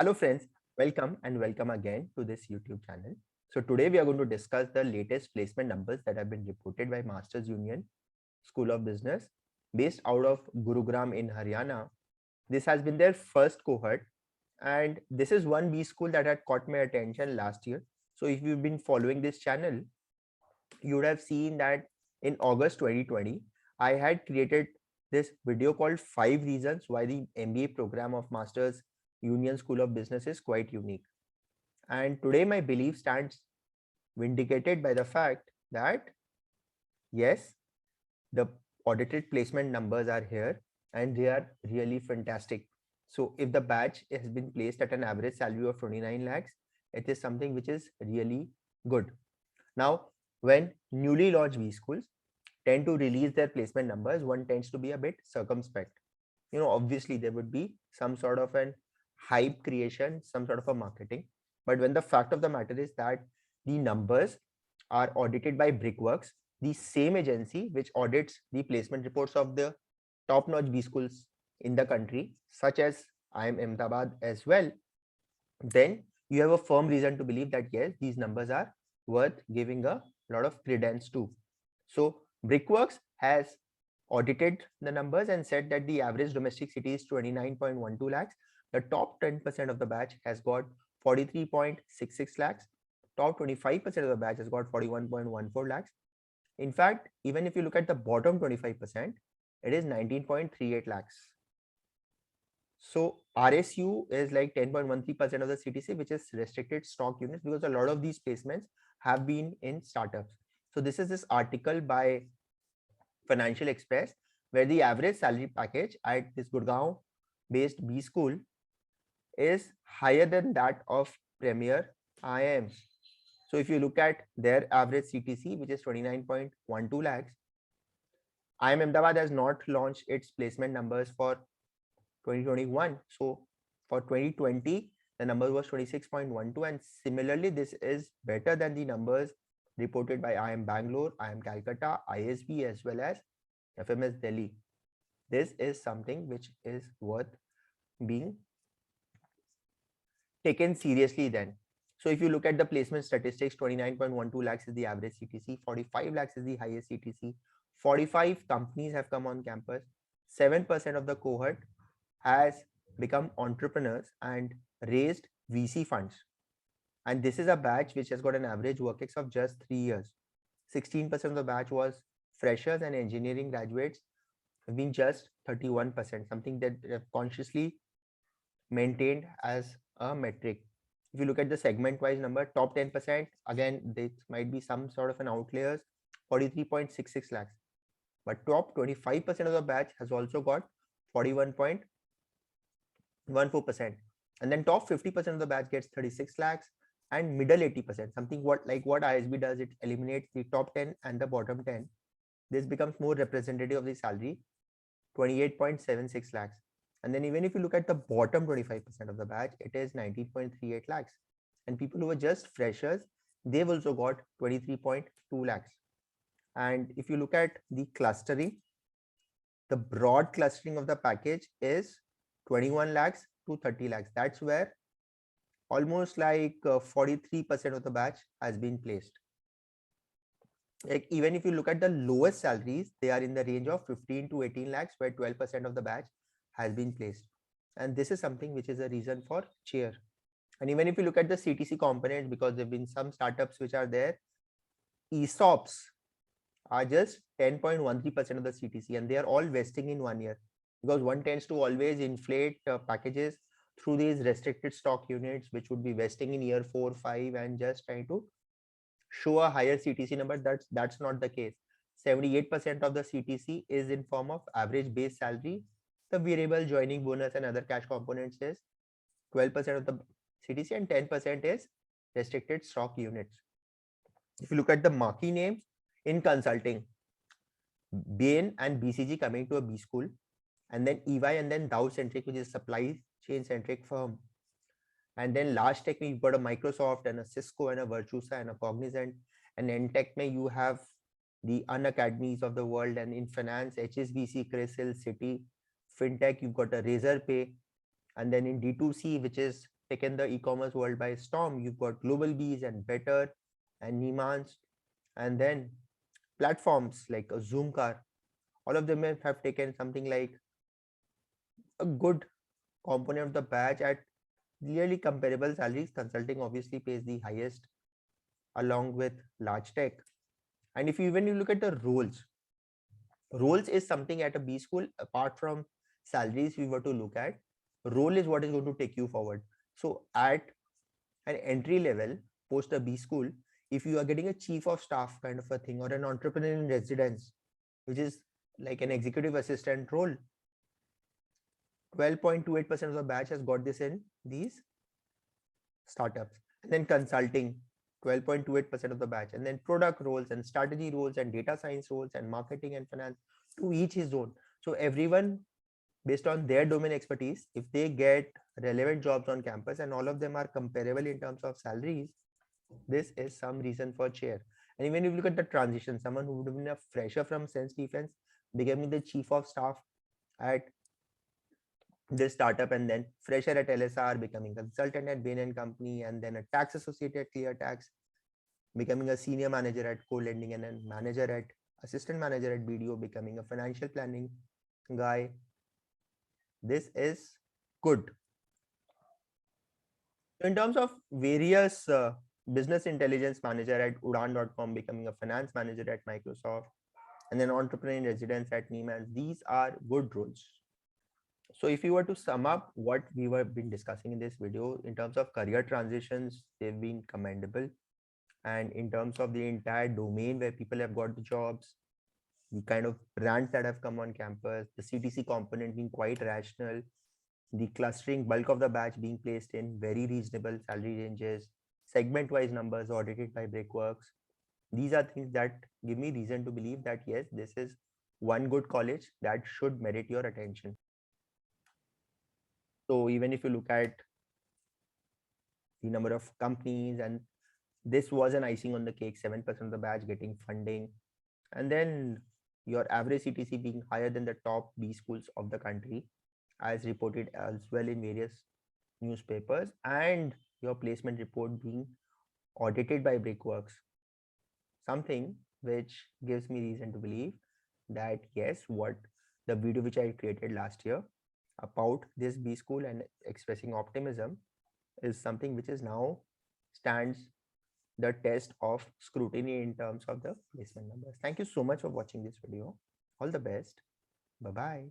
Hello friends, welcome again to this YouTube channel. So today we are going to discuss the latest placement numbers that have been reported by Masters Union School of Business based out of Gurugram in Haryana. This has been their first cohort and this is one B school that had caught my attention last year. So if you've been following this channel, you would have seen that in August 2020, I had created this video called 5 reasons why the MBA program of Masters Union School of Business is quite unique. And today my belief stands vindicated by the fact that yes, the audited placement numbers are here and they are really fantastic. So if the batch has been placed at an average salary of 29 lakhs, it is something which is really good. Now, when newly launched B schools tend to release their placement numbers, one tends to be a bit circumspect. Obviously there would be some sort of an hype creation, some sort of a marketing. But when the fact of the matter is that the numbers are audited by Brickworks, the same agency which audits the placement reports of the top-notch B schools in the country, such as IIM Ahmedabad as well, then you have a firm reason to believe that yes, these numbers are worth giving a lot of credence to. So Brickworks has audited the numbers and said that the average domestic city is 29.12 lakhs. The top 10% of the batch has got 43.66 lakhs. Top 25% of the batch has got 41.14 lakhs. In fact, even if you look at the bottom 25%, it is 19.38 lakhs. So RSU is like 10.13% of the CTC, which is restricted stock units, because a lot of these placements have been in startups. So this is this article by Financial Express, where the average salary package at this Gurgaon based B school is higher than that of Premier IIM. So if you look at their average CTC, which is 29.12 lakhs, IIM Ahmedabad has not launched its placement numbers for 2021. So for 2020, the number was 26.12, and similarly, this is better than the numbers reported by IIM Bangalore, IIM Calcutta, ISB, as well as FMS Delhi. This is something which is worth being taken seriously then. So if you look at the placement statistics, 29.12 lakhs is the average CTC, 45 lakhs is the highest CTC, 45 companies have come on campus, 7% of the cohort has become entrepreneurs and raised VC funds. And this is a batch which has got an average work ex of just 3 years. 16% of the batch was freshers, and engineering graduates have been just 31%, something that they have consciously maintained as a metric. If you look at the segment wise number, top 10%, again, this might be some sort of an outliers, 43.66 lakhs. But top 25% of the batch has also got 41.14%. And then top 50% of the batch gets 36 lakhs, and middle 80%, something what ISB does, it eliminates the top 10 and the bottom 10. This becomes more representative of the salary, 28.76 lakhs. And then even if you look at the bottom 25% of the batch, it is 19.38 lakhs. And people who are just freshers, they've also got 23.2 lakhs. And if you look at the clustering, the broad clustering of the package is 21 lakhs to 30 lakhs. That's where almost like 43% of the batch has been placed. Like even if you look at the lowest salaries, they are in the range of 15 to 18 lakhs, where 12% of the batch has been placed. And this is something which is a reason for cheer. And even if you look at the CTC components, because there have been some startups which are there, ESOPs are just 10.13% of the CTC, and they are all vesting in 1 year, because one tends to always inflate packages through these restricted stock units, which would be vesting in year 4, 5, and just trying to show a higher CTC number. That's not the case. 78% of the CTC is in form of average base salary. The variable joining bonus and other cash components is 12% of the CTC, and 10% is restricted stock units. If you look at the marquee names in consulting, Bain and BCG coming to a B school, and then EY, and then Dow Centric, which is supply chain centric firm. And then last tech, you've got a Microsoft and a Cisco and a Virtusa and a Cognizant. And in tech, you have the Unacademies of the world. And in finance, HSBC, CRISIL, Citi. Fintech, you've got a Razorpay. And then in D2C, which is taken the e-commerce world by storm. You've got GlobalBees and Better and Niemans, and then platforms like Zoomcar. All of them have taken something like a good component of the batch at nearly comparable salaries. Consulting obviously pays the highest along with large tech. And if you even you look at the roles is something at a B school apart from salaries we were to look at. Role is what is going to take you forward. So at an entry level post a B school, if you are getting a chief of staff kind of a thing or an entrepreneur in residence, which is like an executive assistant role, 12.28% of the batch has got this in these startups. And then consulting, 12.28% of the batch, and then product roles and strategy roles and data science roles and marketing and finance, to each his own. So everyone based on their domain expertise, if they get relevant jobs on campus and all of them are comparable in terms of salaries, this is some reason for cheer. And even if you look at the transition, someone who would have been a fresher from Sense Defense becoming the chief of staff at this startup, and then fresher at LSR becoming consultant at Bain and Company, and then a tax associate at ClearTax, becoming a senior manager at co-lending, and then manager at assistant manager at BDO, becoming a financial planning guy. This is good. In terms of various business intelligence manager at Udaan.com, becoming a finance manager at Microsoft, and then entrepreneur in residence at Niemans, these are good roles. So if you were to sum up what we were been discussing in this video in terms of career transitions, they've been commendable. And in terms of the entire domain where people have got the jobs, the kind of brands that have come on campus, the CTC component being quite rational, the clustering bulk of the batch being placed in very reasonable salary ranges, segment-wise numbers audited by Brickworks. These are things that give me reason to believe that yes, this is one good college that should merit your attention. So even if you look at the number of companies, and this was an icing on the cake, 7% of the batch getting funding, and then your average CTC being higher than the top B schools of the country, as reported as well in various newspapers, and your placement report being audited by Brickworks, something which gives me reason to believe that yes, what the video which I created last year about this B school and expressing optimism is something which is now stands the test of scrutiny in terms of the placement numbers. Thank you so much for watching this video. All the best. Bye bye.